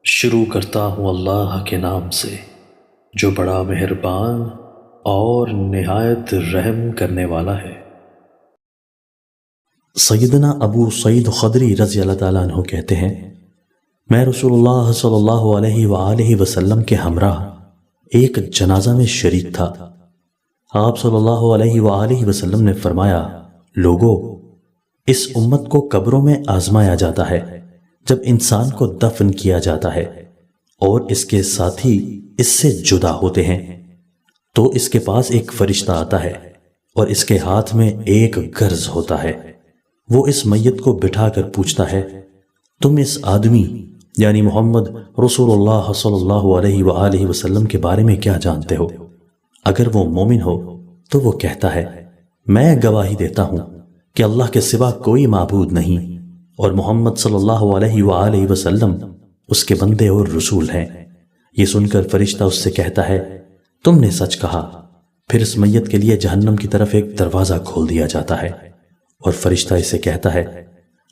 شروع کرتا ہوں اللہ کے نام سے جو بڑا مہربان اور نہایت رحم کرنے والا ہے۔ سیدنا ابو سعید خدری رضی اللہ تعالیٰ عنہ کہتے ہیں، میں رسول اللہ صلی اللہ علیہ وآلہ وسلم کے ہمراہ ایک جنازہ میں شریک تھا۔ آپ صلی اللہ علیہ وآلہ وسلم نے فرمایا، لوگو، اس امت کو قبروں میں آزمایا جاتا ہے جب انسان کو دفن کیا جاتا ہے اور اس کے ساتھی اس سے جدا ہوتے ہیں تو اس کے پاس ایک فرشتہ آتا ہے اور اس کے ہاتھ میں ایک گرز ہوتا ہے۔ وہ اس میت کو بٹھا کر پوچھتا ہے، تم اس آدمی یعنی محمد رسول اللہ صلی اللہ علیہ وآلہ وسلم کے بارے میں کیا جانتے ہو؟ اگر وہ مومن ہو تو وہ کہتا ہے، میں گواہی دیتا ہوں کہ اللہ کے سوا کوئی معبود نہیں اور محمد صلی اللہ علیہ وآلہ وسلم اس کے بندے اور رسول ہیں۔ یہ سن کر فرشتہ اس سے کہتا ہے، تم نے سچ کہا۔ پھر اس میت کے لیے جہنم کی طرف ایک دروازہ کھول دیا جاتا ہے اور فرشتہ اسے کہتا ہے،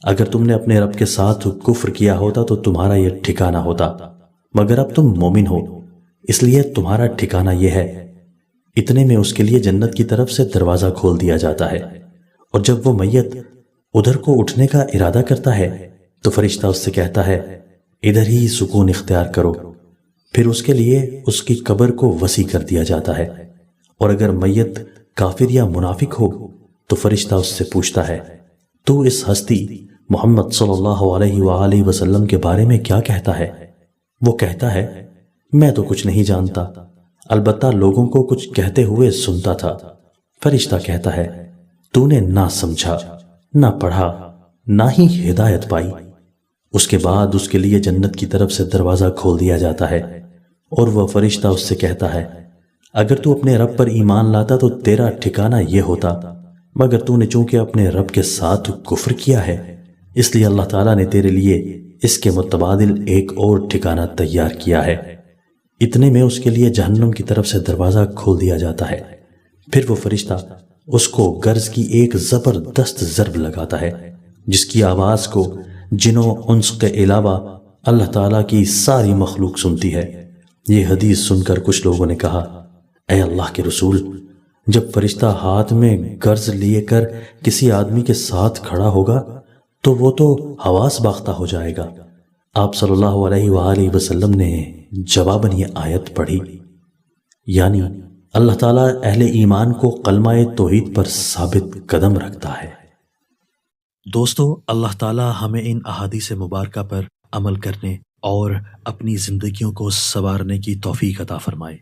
اگر تم نے اپنے رب کے ساتھ کفر کیا ہوتا تو تمہارا یہ ٹھکانہ ہوتا، مگر اب تم مومن ہو اس لیے تمہارا ٹھکانہ یہ ہے۔ اتنے میں اس کے لیے جنت کی طرف سے دروازہ کھول دیا جاتا ہے اور جب وہ میت ادھر کو اٹھنے کا ارادہ کرتا ہے تو فرشتہ اس سے کہتا ہے، ادھر ہی سکون اختیار کرو۔ پھر اس کے لیے اس کی قبر کو وسیع کر دیا جاتا ہے اور اگر میت کافر یا منافق ہو تو فرشتہ اس سے پوچھتا ہے، تو اس ہستی محمد صلی اللہ علیہ وآلہ وسلم کے بارے میں کیا کہتا ہے؟ وہ کہتا ہے، میں تو کچھ نہیں جانتا، البتہ لوگوں کو کچھ کہتے ہوئے سنتا تھا۔ فرشتہ کہتا ہے، تو نے نہ سمجھا، نہ پڑھا، نہ ہی ہدایت پائی۔ اس کے بعد اس کے لیے جنت کی طرف سے دروازہ کھول دیا جاتا ہے اور وہ فرشتہ اس سے کہتا ہے، اگر تو اپنے رب پر ایمان لاتا تو تیرا ٹھکانہ یہ ہوتا، مگر تو نے چونکہ اپنے رب کے ساتھ کفر کیا ہے اس لیے اللہ تعالیٰ نے تیرے لیے اس کے متبادل ایک اور ٹھکانہ تیار کیا ہے۔ اتنے میں اس کے لیے جہنم کی طرف سے دروازہ کھول دیا جاتا ہے۔ پھر وہ فرشتہ اس کو گرز کی ایک زبردست ضرب لگاتا ہے جس کی آواز کو جن و انس کے علاوہ اللہ تعالیٰ کی ساری مخلوق سنتی ہے۔ یہ حدیث سن کر کچھ لوگوں نے کہا، اے اللہ کے رسول، جب فرشتہ ہاتھ میں گرز لیے کر کسی آدمی کے ساتھ کھڑا ہوگا تو وہ تو حواس باختہ ہو جائے گا۔ آپ صلی اللہ علیہ وآلہ وسلم نے جواباً یہ آیت پڑھی، یعنی اللہ تعالیٰ اہل ایمان کو کلمہ توحید پر ثابت قدم رکھتا ہے۔ دوستو، اللہ تعالیٰ ہمیں ان احادیث مبارکہ پر عمل کرنے اور اپنی زندگیوں کو سنوارنے کی توفیق عطا فرمائے۔